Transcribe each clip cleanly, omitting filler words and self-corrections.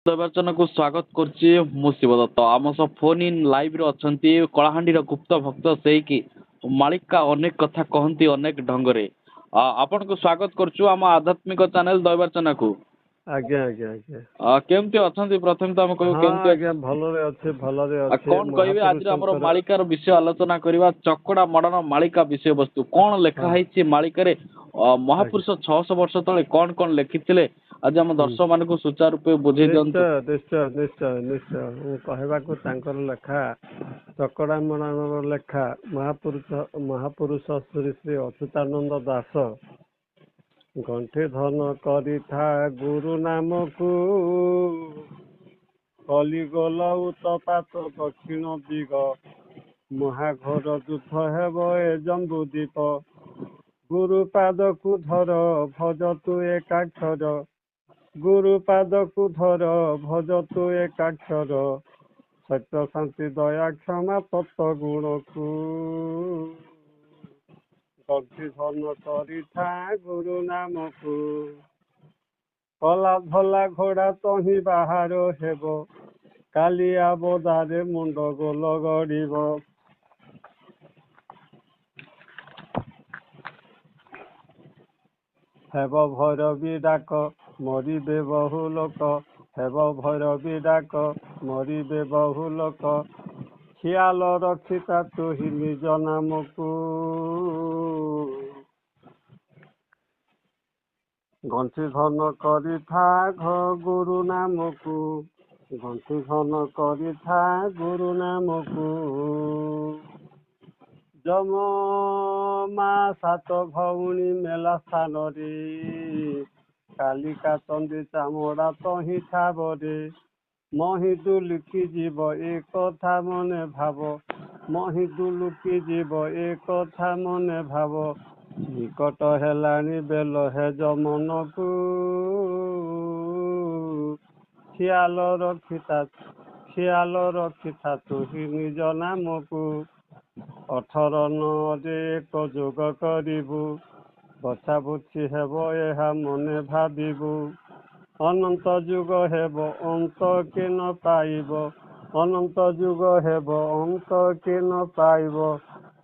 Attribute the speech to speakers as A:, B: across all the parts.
A: ନିର୍ବାଚନକୁ ସ୍ୱାଗତ କରୁଛି ମୁଁ ଶିବ ଦତ୍ତ। ଆମ ସହ ଫୋନ୍ ଇନ୍ ଲାଇଭ୍ରେ ଅଛନ୍ତି କଳାହାଣ୍ଡିର ଗୁପ୍ତ ଭକ୍ତ ସେଇକି ମାଳିକା ଅନେକ କଥା କହନ୍ତି ଅନେକ ଢଙ୍ଗରେ। ଆପଣଙ୍କୁ ସ୍ୱାଗତ କରୁଛୁ ଆମ ଆଧ୍ୟାତ୍ମିକ ଚ୍ୟାନେଲ ଦୈବାଚନାକୁ।
B: ଆଜ୍ଞା ଆଜ୍ଞା ଆଜ୍ଞା
A: କେମିତି ଅଛନ୍ତି? ପ୍ରଥମେ ତ ଆମେ କହିବୁ
B: ହଁ
A: କେମିତି
B: ଆଜ୍ଞା ଭଲରେ ଅଛି
A: କଣ କହିବେ? ଆଜିର ଆମର
B: ମହାପୁରୁଷଙ୍କର
A: ମାଳିକାର ବିଷୟ ଆଲୋଚନା କରିବା। ଚକଡ଼ା ମଡ଼ନ ମାଳିକା ବିଷୟବସ୍ତୁ କଣ ଲେଖା
B: ହଁ
A: ହେଇଛି ମାଳିକାରେ?
B: ଆଜ୍ଞା
A: ମହାପୁରୁଷ 600 ବର୍ଷ ତଳେ କଣ କଣ ଲେଖିଥିଲେ ଆଜି ଆମ ଦର୍ଶକ ମାନଙ୍କୁ ସୁଚାରୁ ରୂପେ ବୁଝେଇ ଦିଅନ୍ତୁ।
B: ନିଶ୍ଚୟ ନିଶ୍ଚୟ ନିଶ୍ଚୟ ନିଶ୍ଚୟ ମୁଁ କହିବାକୁ ତାଙ୍କର ଲେଖା ଚକଡ଼ା ମଡ଼ନର ଲେଖା ମହାପୁରୁଷ ଶ୍ରୀ ଶ୍ରୀ ଅଚ୍ୟୁତାନନ୍ଦ ଦାସ ଗଣ୍ଠି ଧନ କରିଥା ଗୁରୁ ନାମକୁ କଲିଗୋଲ ଉତ୍ତପାତ ଦକ୍ଷିଣ ଦିଗ ମହାଘୋର ଯୁଦ୍ଧ ହେବ ଏ ଜମ୍ବୁ ଦ୍ୱୀପ ଗୁରୁ ପାଦକୁ ଧର ଭଜ ତୁ ଏକାକ୍ଷର ଗୁରୁ ପାଦକୁ ଧର ଭଜ ତୁ ଏକାକ୍ଷର ସତ୍ୟ ଶାନ୍ତି ଦୟା କ୍ଷମା ତତ୍ତ୍ୱ ଗୁଣକୁ ଗଣ୍ଠି ଧନ କରିଥା ଗୁରୁ ନାମକୁ କଲା ଧଲା ଘୋଡ଼ା ତହିଁ ବାହାର ହେବ କାଲିଆ ବଦାରେ ମୁଣ୍ଡ ଗୋଲ ଗଡ଼ିବ ହେବ ଭୈରବୀ ଡାକ ମରିବେ ବହୁ ଲୋକ ହେବ ଭୈରବୀ ଡାକ ମରିବେ ବହୁ ଲୋକ ଖିଆଲ ରଖିତା ତୁହି ନିଜ ନାମକୁ ଗଣ୍ଠି ଧନ କରିଥା ଗୁରୁ ନାମକୁ ଗଣ୍ଠି ଧନ କରିଥା ଗୁରୁ ନାମକୁ ଯମ ମା ସାତ ଭଉଣୀ ମେଲା ସ୍ଥାନରେ କାଲିକା ଚଣ୍ଡୀ ଚାମଡ଼ା ତହିଁ ଠାବରେ ମହି ଦୁଲୁକି ଯିବ ଏ କଥା ମନେ ଭାବ ମହି ଦୁଲୁକି ଯିବ ଏ କଥା ମନେ ଭାବ ନିକଟ ହେଲାଣି ବେଲ ହେଜ ମନକୁ ଖିଆଲ ରଖିଥା ତୁହି ନିଜ ନାମକୁ 18 ଏକ ଯୋଗ କରିବୁ ବଛା ବୁଛି ହେବ ଏହା ମନେ ଭାବିବୁ ଅନନ୍ତ ଯୁଗ ହେବ ଅନ୍ତ କେ ନ ପାଇବ ଅନନ୍ତ ଯୁଗ ହେବ ଅନ୍ତ କେ ନ ପାଇବ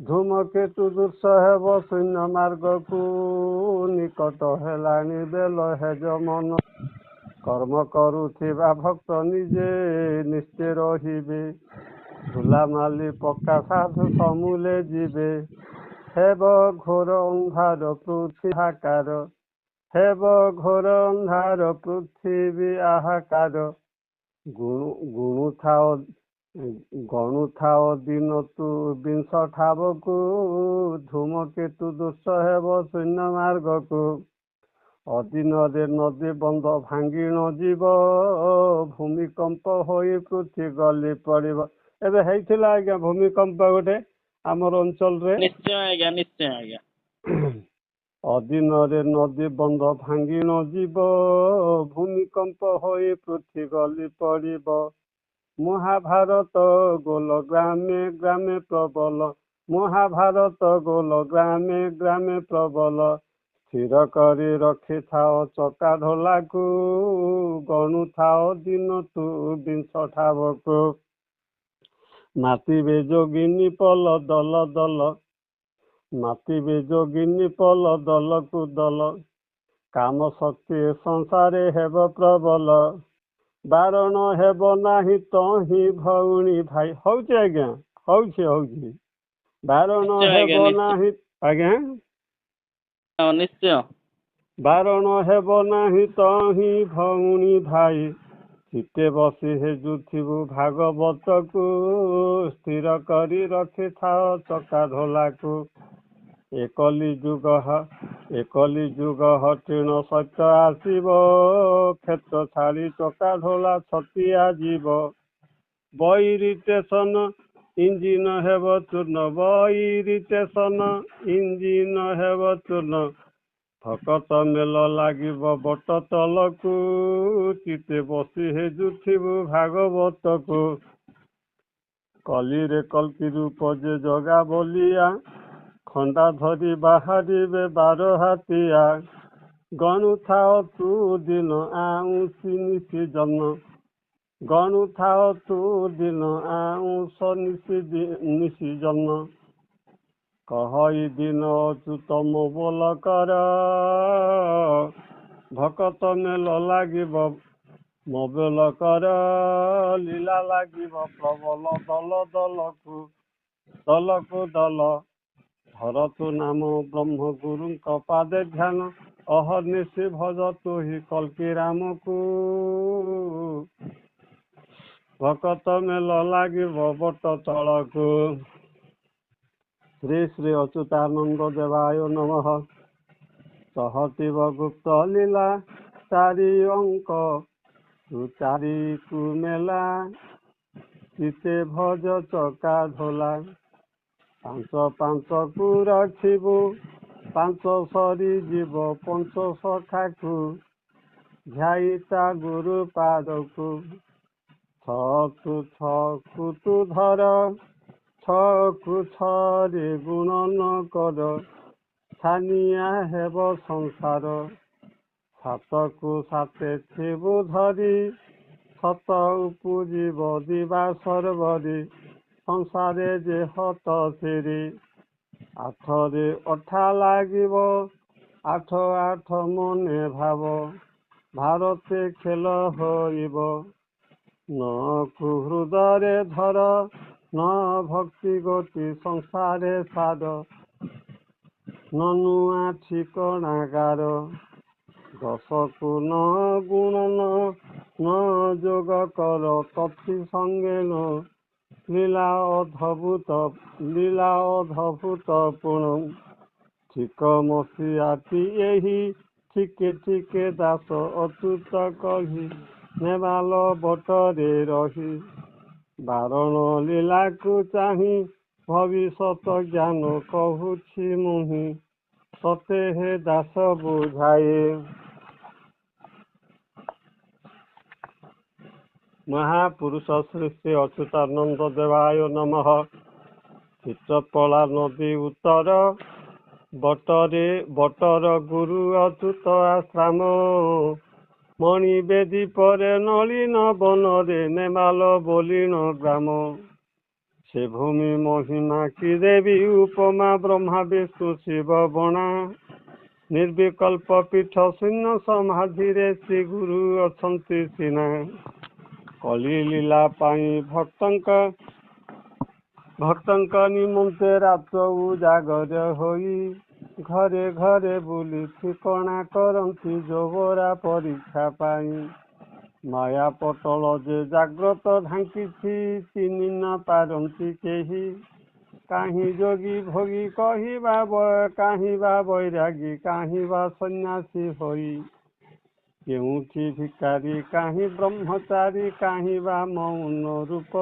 B: ଧୂମକେତୁ ଦୃଶ ହେବ ଶୂନ୍ୟ ମାର୍ଗକୁ ନିକଟ ହେଲାଣି ବେଲ ହେଜ ମନ କର୍ମ କରୁଥିବା ଭକ୍ତ ନିଜେ ନିଶ୍ଚେ ରହିବେ ଧୁଲାମାଲି ପକ୍କା ସାଧୁ ସମୂଲେ ଯିବେ ହେବ ଘୋର ଅନ୍ଧାର ପୃଥିବୀ ହାକାର ହେବ ଘୋର ଅନ୍ଧାର ପୃଥିବୀ ଆହାକାର ଗଣୁଥାଅ ଦିନ ତୁ ବିଂଶ ଠାବକୁ ଧୂମକେତୁ ଦୃଶ ହେବ ଶୂନ୍ୟ ମାର୍ଗକୁ ଅଦିନରେ ନଦୀ ବନ୍ଧ ଭାଙ୍ଗି ନ ଯିବ ଭୂମିକମ୍ପ ହୋଇ ପୃଥିବୀ ଗଲି ପଡ଼ିବ। ଏବେ ହେଇଥିଲା ଆଜ୍ଞା ଭୂମିକମ୍ପ ଗୋଟେ ଆମର ଅଞ୍ଚଳରେ
A: ନିଶ୍ଚୟ ଆଜ୍ଞା ନିଶ୍ଚୟ ଆଜ୍ଞା।
B: ଅଦିନରେ ନଦୀ ବନ୍ଧ ଭାଙ୍ଗି ନ ଯିବ ଭୂମିକମ୍ପ ହୋଇ ପୃଥିବୀ ଗଲି ପଡ଼ିବ ମହାଭାରତ ଗୋଲ ଗ୍ରାମେ ଗ୍ରାମେ ପ୍ରବଳ ମହାଭାରତ ଗୋଲ ଗ୍ରାମେ ଗ୍ରାମେ ପ୍ରବଳ ସ୍ଥିର କରି ରଖିଥାଅ ଚକା ଢୋଲାକୁ ଗଣୁଥାଅ ଦିନ ତୁ ବିଂଶ ଠାବକୁ ମାତିବେ ଯୋଗିନୀ ପଲ ଦଲ ଦଲ ମାତିବେ ଯୋଗିନୀ ପଲ ଦଲକୁ ଦଲ କାମ ଶକ୍ତି ସଂସାରେ ହେବ ପ୍ରବଳ ବାରଣ ହେବ ନାହିଁ ତହିଁ ଭଉଣୀ ଭାଇ ହଉଛି ଆଜ୍ଞା ହଉଛି ବାରଣ ହେବ ନାହିଁ ଆଜ୍ଞା
A: ନିଶ୍ଚୟ
B: ବାରଣ ହେବ ନାହିଁ ତହିଁ ଭଉଣୀ ଭାଇ ଚିତେ ବସି ହେଜୁଥିବୁ ଭାଗବତକୁ ସ୍ଥିର କରି ରଖିଥାଅ ଚକା ଢୋଲାକୁ ଏକଲି ଯୁଗ ହଟିଣ ସତ୍ୟ ଆସିବ କ୍ଷେତ୍ର ଛାଡ଼ି ଚକା ଢୋଲା ଛତିଆ ଯିବ ବଇରିଟେସନ ଇଞ୍ଜିନ ହେବ ଚୂର୍ଣ୍ଣ ବଇରିଟେସନ ଇଞ୍ଜିନ ହେବ ଚୂର୍ଣ୍ଣ ଭକତ ମେଲ ଲାଗିବ ବଟ ତଲକୁ ଚିତେ ବସି ହେଜୁଥିବୁ ଭାଗବତକୁ କଲିରେ କଲ୍କି ରୂପ ଯେ ଜଗା ବଲିଆ ଖଣ୍ଡା ଧରି ବାହାରିବେ 12 ହାତିଆ ଗଣୁଥାଅ ତୁ ଦିନ ଆଉଁସି ନିଶି ଜନ ଗଣୁଥାଅ ତୁ ଦିନ ଆଉଁସ ନିଶି ଜନ କହଇ ଦିନ ଅଚ୍ୟୁତ ମୋ ବୋଲ କର ଭକତ ମେଲ ଲାଗିବ ମୋବେଲ କର ଲୀଳା ଲାଗିବ ପ୍ରବଳ ଦଳକୁ ଦଳ ଧର ତୁ ନାମ ବ୍ରହ୍ମ ଗୁରୁଙ୍କ ପାଦେ ଧ୍ୟାନ ଅହର୍ନିଶି ଭଜ ତୁ ହି କଲ୍କି ରାମକୁ ଭକତ ମେଲ ଲାଗିବ ବଟ ତଳକୁ। ଶ୍ରୀ ଶ୍ରୀ ଅଚ୍ୟୁତାନନ୍ଦ ଦେବାୟ ନମଃ। ସହତିବ ଗୁପ୍ତ ଲୀଳା ଚାରି ଅଙ୍କ ତୁ ଚାରିକୁ ମେଲା ଚିତେ ଭଜ ଚକା ଧୋଲା ପାଞ୍ଚ ପାଞ୍ଚକୁ ରଖିବୁ ପାଞ୍ଚ ସରି ଯିବ ପଞ୍ଚ ସଖାକୁ ଧ୍ୟାଇ ତା ଗୁରୁ ପାଦକୁ ଛକୁ ତୁ ଧର ଛକୁ ଛରେ ଗୁଣନ କର ଛାନିଆ ହେବ ସଂସାର ସାତକୁ ସାତେ ଥିବୁ ଧରି ସତ ଉପୁଜିବ ଦିବା ସର୍ବରି ସଂସାରେ ଯେ ହତ ସିରି ଆଠରେ ଅଠା ଲାଗିବ ଆଠ ଆଠ ମନେ ଭାବ ଭାରତେ ଖେଳ ହୋଇବ ନକୁ ହୃଦୟରେ ଧର ন ଭକ୍ତି ଗତି ସଂସାରେ ସାର ନନୁଆ ଠିକଣାଗାର ଦଶକୁ ନ ଗୁଣନ ন ଯୋଗ କର କଥି ସଙ୍ଗେ ନ লীলা অধভূত পুণ ଠିକ ମସିଆଟି ଏହି ଠିକେ ଦାସ ଅଚ୍ୟୁତ କହି ନେବାଲ ବଟରେ ରହି ବାରଣ ଲୀଳାକୁ ଚାହିଁ ଭବିଷ୍ୟତ ଜ୍ଞାନ କହୁଛି ମୁହିଁ ତତେ ହେ ଦାସ ବୁଝାଏ। ମହାପୁରୁଷ ଶ୍ରୀ ଶ୍ରୀ ଅଚ୍ୟୁତାନନ୍ଦ ଦେବାୟ ନମଃ। ଚିତ୍ରପଳା ନଦୀ ଉତ୍ତର ବଟର ଗୁରୁ ଅଚ୍ୟୁତ ଆଶ୍ରମ ମଣି ବେଦୀ ପରେ ନଳିନ ବନରେ ନେମାଲ ବୋଲିଣ ଗ୍ରାମ ସେ ଭୂମି ମହିମା କି ଦେବୀ ଉପମା ବ୍ରହ୍ମା ବିଷ୍ଣୁ ଶିବ ବଣା ନିର୍ବିକଳ୍ପ ପୀଠ ଶୂନ୍ୟ ସମାଧିରେ ଶ୍ରୀ ଗୁରୁ ଅଛନ୍ତି ସିନା କଲି ଲୀଳା ପାଇଁ ଭକ୍ତଙ୍କ ନିମନ୍ତେ ରାତ୍ର ଉଜାଗର ହୋଇ ଘରେ ଘରେ ବୁଲି ଠିକଣା କରନ୍ତି ଯୋଗରା ପରୀକ୍ଷା ପାଇଁ ମାୟା ପଟଳ ଯେ ଜାଗ୍ରତ ଢାଙ୍କିଛି ଚିହ୍ନି ନ ପାରନ୍ତି କେହି କାହିଁ ଯୋଗୀ ଭୋଗୀ କାହିଁ ବା ବୈରାଗୀ କାହିଁ ବା ସନ୍ନ୍ୟାସୀ ହୋଇ କେଉଁଠି ଭିକାରୀ କାହିଁ ବ୍ରହ୍ମଚାରୀ କାହିଁ ବା ମୌନ ରୂପ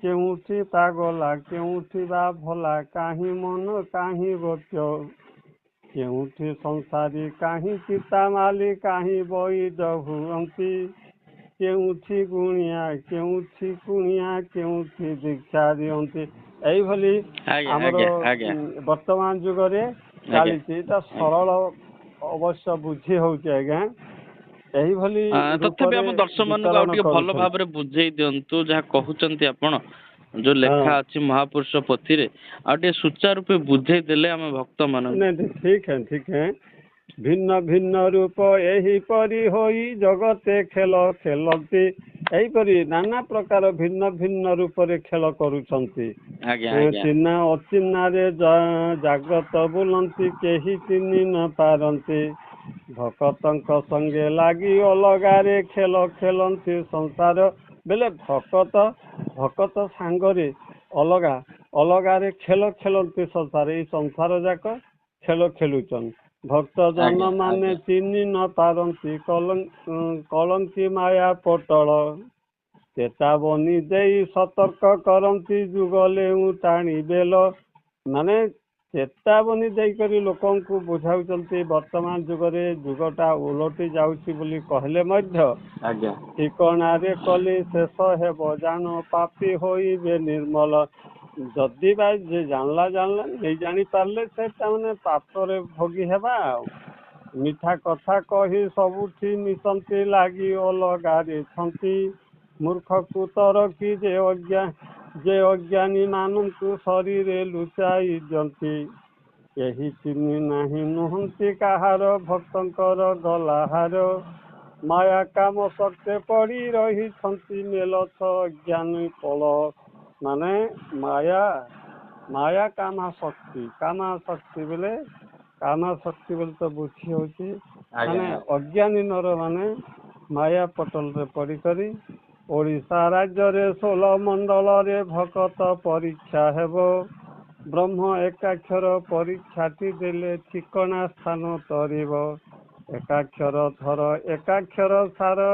B: କେଉଁଠି ପାଗଲା କେଉଁଠି ବା ଭଲା କାହିଁ ମନ କାହିଁ ବତ୍ୟ କେଉଁଠି ସଂସାରୀ କାହିଁ ଚିତାମାଲି କାହିଁ ବୈଦ ହୁଅନ୍ତି କେଉଁଠି ଗୁଣିଆ କେଉଁଠି କୁଣିଆ କେଉଁଠି ଦୀକ୍ଷା ଦିଅନ୍ତି। ଏଇଭଳି ଆମର ବର୍ତ୍ତମାନ ଯୁଗରେ ଚାଲିଛି ଏଇଟା ସରଳ ଅବଶ୍ୟ ବୁଝି ହଉଛି ଆଜ୍ଞା। ଏଇଭଳି
A: ତଥାପି ଆମ ଦର୍ଶକ ମାନଙ୍କୁ ଆଉ ଟିକେ ଭଲ ଭାବରେ ବୁଝେଇ ଦିଅନ୍ତୁ ଯାହା କହୁଛନ୍ତି ଆପଣ ଯୋଉ ଲେଖା ଅଛି ମହାପୁରୁଷ ପୋଥିରେ ଆଉ ଟିକେ ସୁଚାରୁ ରୂପେ ବୁଝେଇ ଦେଲେ ଆମେ ଭକ୍ତ ମାନଙ୍କୁ
B: ଠିକ ହେ ଭିନ୍ନ ଭିନ୍ନ ରୂପ ଏହିପରି ହୋଇ ଜଗତେ ଖେଳ ଖେଳନ୍ତି ଏହିପରି ନାନା ପ୍ରକାର ଭିନ୍ନ ଭିନ୍ନ ରୂପରେ ଖେଳ କରୁଛନ୍ତି ଚିହ୍ନା ଅଚିହ୍ନାରେ ଜାଗ୍ରତ ବୁଲନ୍ତି କେହି ଚିହ୍ନି ନ ପାରନ୍ତି ଭକତଙ୍କ ସଙ୍ଗେ ଲାଗି ଅଲଗାରେ ଖେଳ ଖେଳନ୍ତି ସଂସାର ବେଲେ ଭକତ ସାଙ୍ଗରେ ଅଲଗାରେ ଖେଳ ଖେଳନ୍ତି ସଂସାର ଏଇ ସଂସାର ଯାକ ଖେଳ ଖେଳୁଛନ୍ ଭକ୍ତ ଜନ ମାନେ ଚିହ୍ନି ନ ପାରନ୍ତି କଳଙ୍କି ମାୟା ପଟଳ ଚେତାବନୀ ଦେଇ ସତର୍କ କରନ୍ତି ଯୁଗଲେ ଟାଣି ବେଲ ମାନେ ଚେତାବନୀ ଦେଇକରି ଲୋକଙ୍କୁ ବୁଝାଉଛନ୍ତି ବର୍ତ୍ତମାନ ଯୁଗରେ ଯୁଗଟା ଓଲଟି ଯାଉଛି ବୋଲି କହିଲେ ମଧ୍ୟ ଠିକଣାରେ କଲି ଶେଷ ହେବ ଜାଣ ପାପୀ ହୋଇବେ ନିର୍ମଳ ଯଦି ବା ଯେ ଜାଣିଲା ନେଇ ଜାଣିପାରିଲେ ସେ ତାମାନେ ପାପରେ ଭୋଗୀ ହେବା ଆଉ ମିଠା କଥା କହି ସବୁଠି ମିଶନ୍ତି ଲାଗି ଅଲଗାରେ ଛନ୍ତି ମୂର୍ଖକୁ ତରକି ଯେ ଅଜ୍ଞାନୀ ମାନଙ୍କୁ ଶରୀରେ ଲୁଚାଇ ଦିଅନ୍ତି। କେହି ଚିହ୍ନି ନାହିଁ ନୁହନ୍ତି କାହାର ଭକ୍ତଙ୍କର ଗଲାହାର। ମାୟା କାମ ସତ୍ୟ ପଡ଼ି ରହିଛନ୍ତି ମେଲଛ ଅଜ୍ଞାନୀ ପଳ। ମାନେ ମାୟା କାମା ଶକ୍ତି ବେଲେ ତ ବୁଝି ହଉଛି
A: ଆଜ୍ଞା
B: ମାନେ ଅଜ୍ଞାନୀ ନର ମାନେ ମାୟା ପଟଲରେ ପଡ଼ିକରି ଓଡ଼ିଶା ରାଜ୍ୟରେ 16 ମଣ୍ଡଳରେ ଭକତ ପରୀକ୍ଷା ହେବ। ବ୍ରହ୍ମ ଏକାକ୍ଷର ପରୀକ୍ଷାଟି ଦେଲେ ଠିକଣା ସ୍ଥାନ ତରିବ। ଏକାକ୍ଷର ଧର ଏକାକ୍ଷର ସାର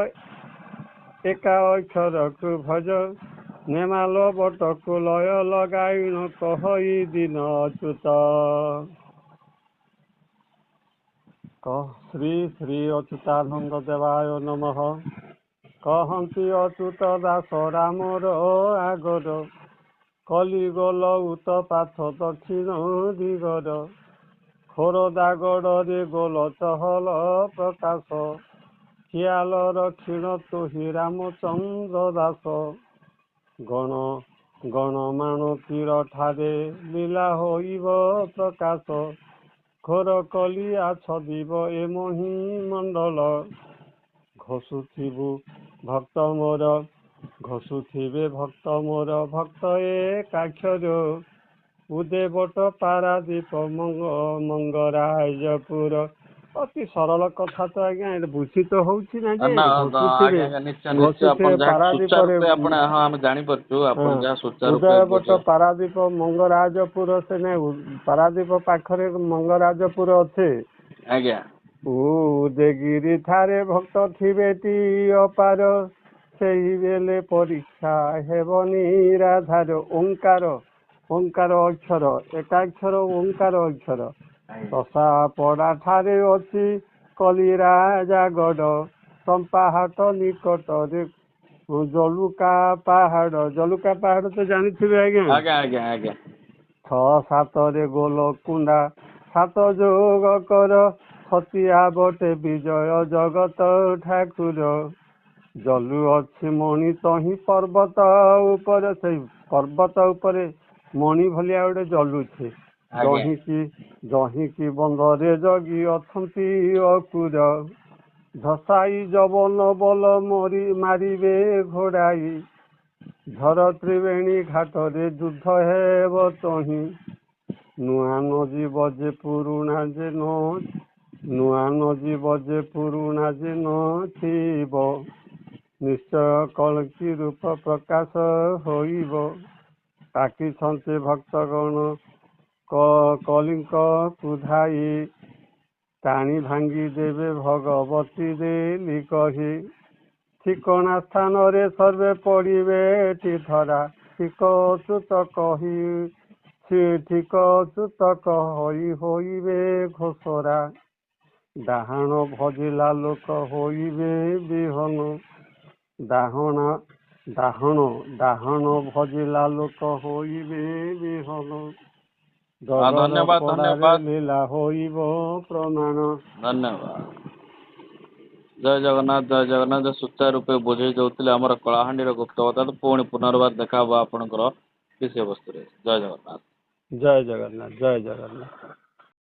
B: ଏକା ଅକ୍ଷରକୁ ଭଜ। ନେମାଲ ବଟକୁ ଲୟ ଲଗାଇଣ କହଇ ଦିନ ଅଚ୍ୟୁତ। ଶ୍ରୀ ଶ୍ରୀ ଅଚ୍ୟୁତାନନ୍ଦ ଦେବାୟ ନମଃ। କହନ୍ତି ଅଚ୍ୟୁତ ଦାସ ରାମର ଆଗର। କଲିଗଲ ଉତପାଥ ଦକ୍ଷିଣ ଦିଗର। ଖୋରଦାଗଡ଼ରେ ଗୋଲ ଚହଲ ପ୍ରକାଶ। ଖିଆଲର କ୍ଷୀଣ ତୋହି ରାମଚନ୍ଦ୍ର ଦାସ। ଗଣମାଣ ତୀର ଠାରେ ଲୀଳା ହୋଇବ ପ୍ରକାଶ। ଖୋର କଲିଆ ଛଦିବ ଏ ମହି ମଣ୍ଡଳ। ଘୋଷୁଥିବେ ଭକ୍ତ ମୋର ଭକ୍ତ ଏକାକ୍ଷର। ଉଦୟବଟ ପାରାଦୀପ ମଙ୍ଗରାଜପୁର। ଅତି ସରଳ କଥା ତ ଆଜ୍ଞା ଏଇଟା ବୁଝିତ ହଉଛି ନା ଯେ ଘୋଷୁଥିବେ ପାରାଦୀପରେ
A: ଆମେ ଜାଣିପାରୁଛୁ ଆପଣ ଯାହା ସୁଚାରୁ
B: ଉଦୟବଟ ପାରାଦୀପ ମଙ୍ଗରାଜପୁର ସେନେ ପାରାଦୀପ ପାଖରେ ମଙ୍ଗରାଜପୁର ଅଛି।
A: ଆଜ୍ଞା
B: ଉଦୟଗିରି ଠାରେ ଭକ୍ତ ଥିବେ ଟି ଅପାର। ସେହି ବେଲେ ପରୀକ୍ଷା ହେବ ନିରାଧାର। ଓଙ୍କାର ଅକ୍ଷର ଏକାକ୍ଷର ଓଙ୍କାର ଅକ୍ଷର। ଶଶା ପଡ଼ା ଠାରେ ଅଛି କଲିରାଜାଗଡ଼। ଚମ୍ପାହାଟ ନିକଟରେ ଜଲୁକା ପାହାଡ଼ ତ ଜାଣିଥିବେ ଆଜ୍ଞା।
A: ଆଜ୍ଞା
B: 6-7ରେ ଗୋଲକୁଣ୍ଡା 7 ଯୋଗ କର। ଛତିଆ ବଟେ ବିଜୟ ଜଗତ ଠାକୁର। ଜଲୁ ଅଛି ମଣି ତହିଁ ପର୍ବତ ଉପରେ। ସେଇ ପର୍ବତ ଉପରେ ମଣି ଭଳିଆ ଗୋଟେ ଜଲୁଛି। ଯହିଁକି ବନ୍ଧରେ ଜଗି ଅଛନ୍ତି ଅକୁର। ଧସାଇ ଯବନ ବଲ ମାରିବେ ଘୋଡ଼ାଇ। ଝର ତ୍ରିବେଣୀ ଘାଟରେ ଯୁଦ୍ଧ ହେବ ତହିଁ। ନୂଆ ନଯିବ ଯେ ପୁରୁଣା ଯେ ନଥିବ। ନିଶ୍ଚୟ କଳକି ରୂପ ପ୍ରକାଶ ହୋଇବ। ଡାକିଛନ୍ତି ଭକ୍ତଗଣ କଳିଙ୍କ କୁଧାଇ। ଟାଣି ଭାଙ୍ଗି ଦେବେ ଭଗବତୀ ଦେଲି କହି। ଠିକଣା ସ୍ଥାନରେ ସର୍ବେ ପଡ଼ିବେ ଏଠି ଧରା। ଠିକ ଅଚ୍ୟୁତ ହୋଇବେ ଘୋଷରା। ଡାହାଣ ଭଜିଲା ଲୋକ ହୋଇବେ ବିହନ। ଡାହାଣ ଭଜିଲା ଲୋକ ହୋଇବେ ବିହନ।
A: ଧନ୍ୟବାଦ
B: ଲୀଳା ହୋଇବ ପ୍ରମାଣ।
A: ଧନ୍ୟବାଦ। ଜୟ ଜଗନ୍ନାଥ ସୁଚାରୁ ରୂପେ ବୁଝେଇ ଦଉଥିଲେ ଆମର କଳାହାଣ୍ଡିର ଗୁପ୍ତବତା। ପୁଣି ପୁନର୍ବାର ଦେଖା ହବ ଆପଣଙ୍କର ବିଷୟବସ୍ତୁରେ। ଜୟ ଜଗନ୍ନାଥ।
B: ଜୟ ଜଗନ୍ନାଥ।